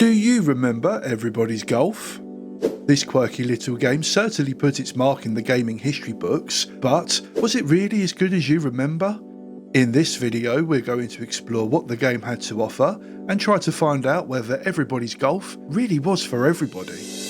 Do you remember Everybody's Golf? This quirky little game certainly put its mark in the gaming history books, but was it really as good as you remember? In this video we're going to explore what the game had to offer and try to find out whether Everybody's Golf really was for everybody.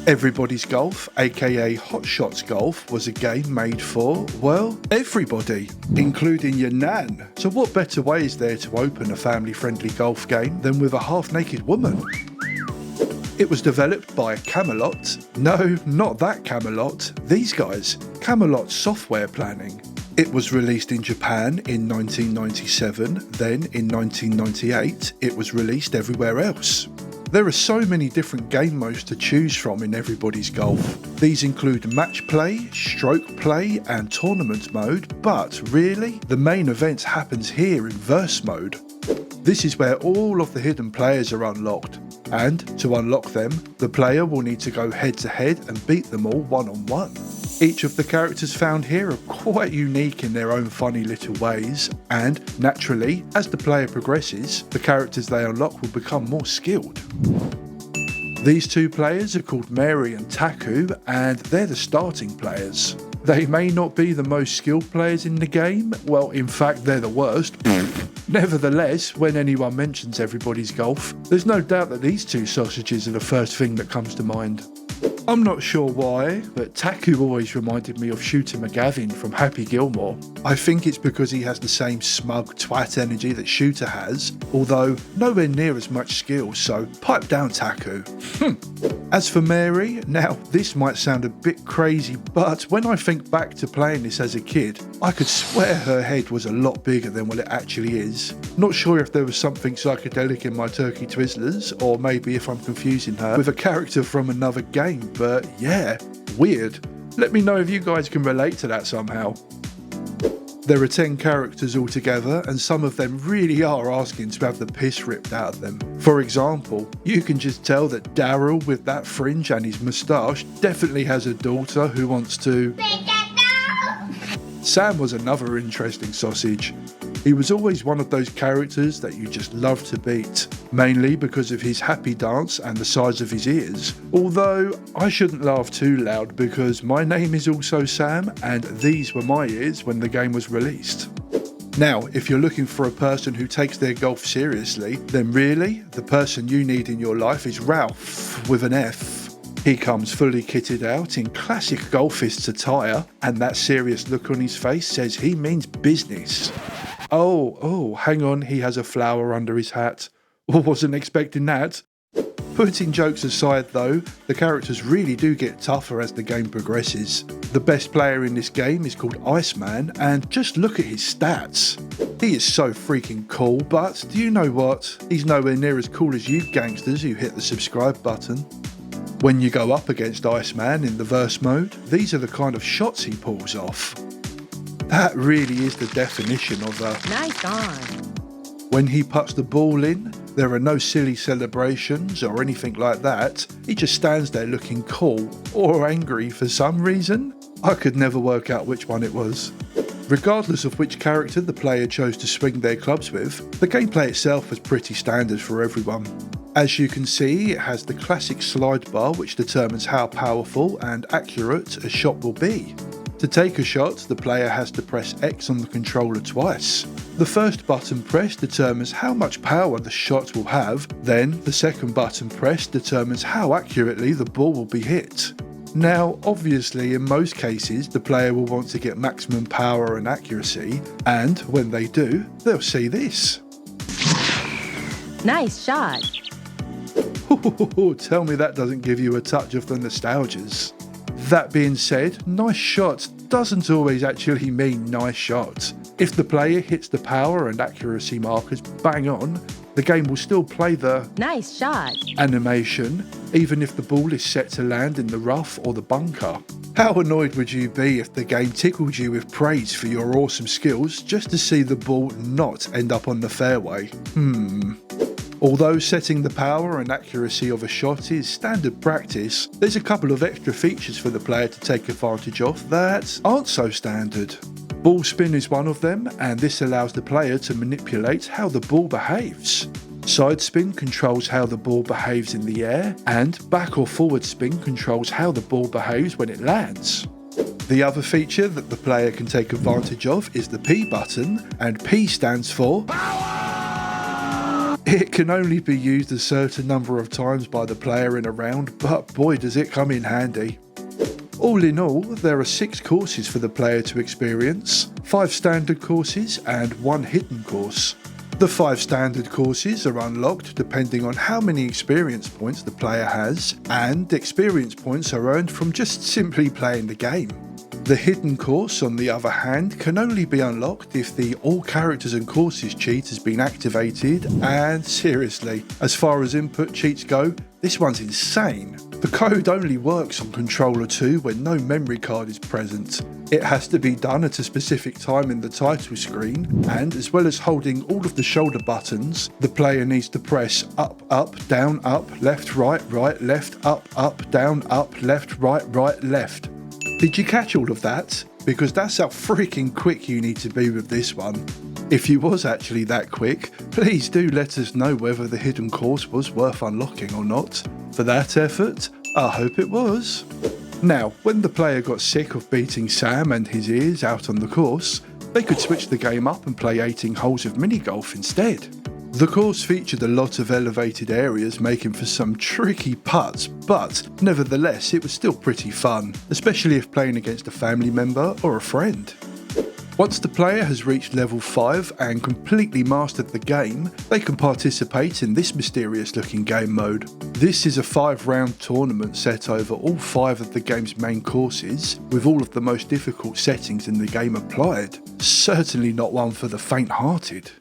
Everybody's Golf, aka Hot Shots Golf, was a game made for, well, everybody, including your nan. So what better way is there to open a family-friendly golf game than with a half-naked woman? It was developed by Camelot. No, not that Camelot. These guys. Camelot Software Planning. It was released in Japan in 1997, then in 1998 it was released everywhere else. There are so many different game modes to choose from in Everybody's Golf. These include match play, stroke play and tournament mode, but really, the main event happens here in verse mode. This is where all of the hidden players are unlocked, and to unlock them, the player will need to go head to head and beat them all one-on-one. Each of the characters found here are quite unique in their own funny little ways, and naturally, as the player progresses, the characters they unlock will become more skilled. These two players are called Mary and Taku, and they're the starting players. They may not be the most skilled players in the game, well, in fact, they're the worst. Nevertheless, when anyone mentions Everybody's Golf, there's no doubt that these two sausages are the first thing that comes to mind. I'm not sure why, but Taku always reminded me of Shooter McGavin from Happy Gilmore. I think it's because he has the same smug twat energy that Shooter has, although nowhere near as much skill, so pipe down Taku. As for Mary, now this might sound a bit crazy, but when I think back to playing this as a kid, I could swear her head was a lot bigger than what it actually is. Not sure if there was something psychedelic in my turkey twizzlers, or maybe if I'm confusing her with a character from another game, but yeah, weird. Let me know if you guys can relate to that somehow. There are 10 characters altogether, and some of them really are asking to have the piss ripped out of them. For example, you can just tell that Daryl with that fringe and his moustache definitely has a daughter who wants to... Sam was another interesting sausage. He was always one of those characters that you just love to beat, mainly because of his happy dance and the size of his ears. Although, I shouldn't laugh too loud because my name is also Sam and these were my ears when the game was released. Now, if you're looking for a person who takes their golf seriously, then really, the person you need in your life is Ralph with an F. He comes fully kitted out in classic golfist's attire, and that serious look on his face says he means business. Oh, hang on, he has a flower under his hat. Wasn't expecting that. Putting jokes aside though, the characters really do get tougher as the game progresses. The best player in this game is called Iceman, and just look at his stats. He is so freaking cool, but do you know what? He's nowhere near as cool as you gangsters who hit the subscribe button. When you go up against Iceman in the verse mode, these are the kind of shots he pulls off. That really is the definition of a nice on. When he puts the ball in, there are no silly celebrations or anything like that. He just stands there looking cool or angry for some reason. I could never work out which one it was. Regardless of which character the player chose to swing their clubs with, the gameplay itself was pretty standard for everyone. As you can see, it has the classic slide bar which determines how powerful and accurate a shot will be. To take a shot, the player has to press X on the controller twice. The first button press determines how much power the shot will have, then the second button press determines how accurately the ball will be hit. Now, obviously in most cases the player will want to get maximum power and accuracy, and when they do, they'll see this. Nice shot. Tell me that doesn't give you a touch of the nostalgias. That being said, nice shot doesn't always actually mean nice shot. If the player hits the power and accuracy markers bang on, the game will still play the nice shot animation, even if the ball is set to land in the rough or the bunker. How annoyed would you be if the game tickled you with praise for your awesome skills just to see the ball not end up on the fairway? Although setting the power and accuracy of a shot is standard practice, there's a couple of extra features for the player to take advantage of that aren't so standard. Ball spin is one of them, and this allows the player to manipulate how the ball behaves. Side spin controls how the ball behaves in the air, and back or forward spin controls how the ball behaves when it lands. The other feature that the player can take advantage of is the P button, and P stands for Power! It can only be used a certain number of times by the player in a round, but boy does it come in handy. All in all, there are 6 courses for the player to experience, 5 standard courses and 1 hidden course. The 5 standard courses are unlocked depending on how many experience points the player has, and experience points are earned from just simply playing the game. The hidden course, on the other hand, can only be unlocked if the all characters and courses cheat has been activated, and seriously, as far as input cheats go, this one's insane. The code only works on controller 2 when no memory card is present. It has to be done at a specific time in the title screen, and as well as holding all of the shoulder buttons, the player needs to press up, down, left, right, left, up, down, left, right, left. Did you catch all of that? Because that's how freaking quick you need to be with this one. If you was actually that quick, please do let us know whether the hidden course was worth unlocking or not. For that effort, I hope it was. Now, when the player got sick of beating Sam and his ears out on the course, they could switch the game up and play 18 holes of Minigolf instead. The course featured a lot of elevated areas, making for some tricky putts, but nevertheless it was still pretty fun, especially if playing against a family member or a friend. Once the player has reached level 5 and completely mastered the game, they can participate in this mysterious looking game mode. This is a 5-round tournament set over all 5 of the game's main courses, with all of the most difficult settings in the game applied. Certainly not one for the faint-hearted.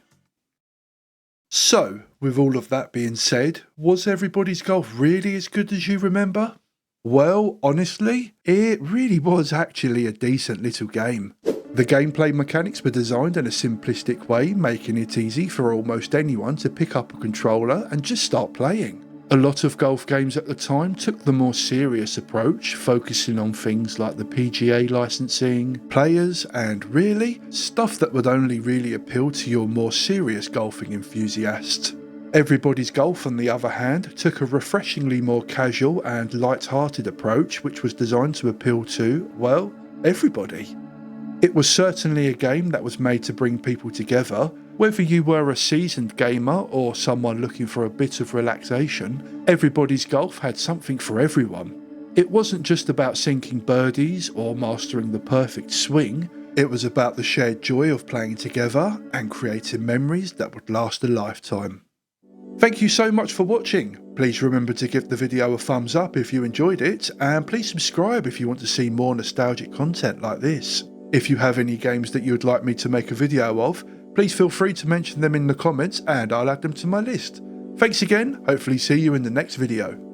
So, with all of that being said, was everybody's golf really as good as you remember? Well, honestly, it really was actually a decent little game. The gameplay mechanics were designed in a simplistic way, making it easy for almost anyone to pick up a controller and just start playing. A lot of golf games at the time took the more serious approach, focusing on things like the PGA licensing, players, and really, stuff that would only really appeal to your more serious golfing enthusiasts. Everybody's Golf, on the other hand, took a refreshingly more casual and light-hearted approach which was designed to appeal to, well, everybody. It was certainly a game that was made to bring people together, whether you were a seasoned gamer or someone looking for a bit of relaxation. Everybody's Golf had something for everyone. It wasn't just about sinking birdies or mastering the perfect swing, it was about the shared joy of playing together and creating memories that would last a lifetime. Thank you so much for watching. Please remember to give the video a thumbs up if you enjoyed it, and please subscribe if you want to see more nostalgic content like this. If you have any games that you would like me to make a video of, please feel free to mention them in the comments and I'll add them to my list. Thanks again, hopefully see you in the next video.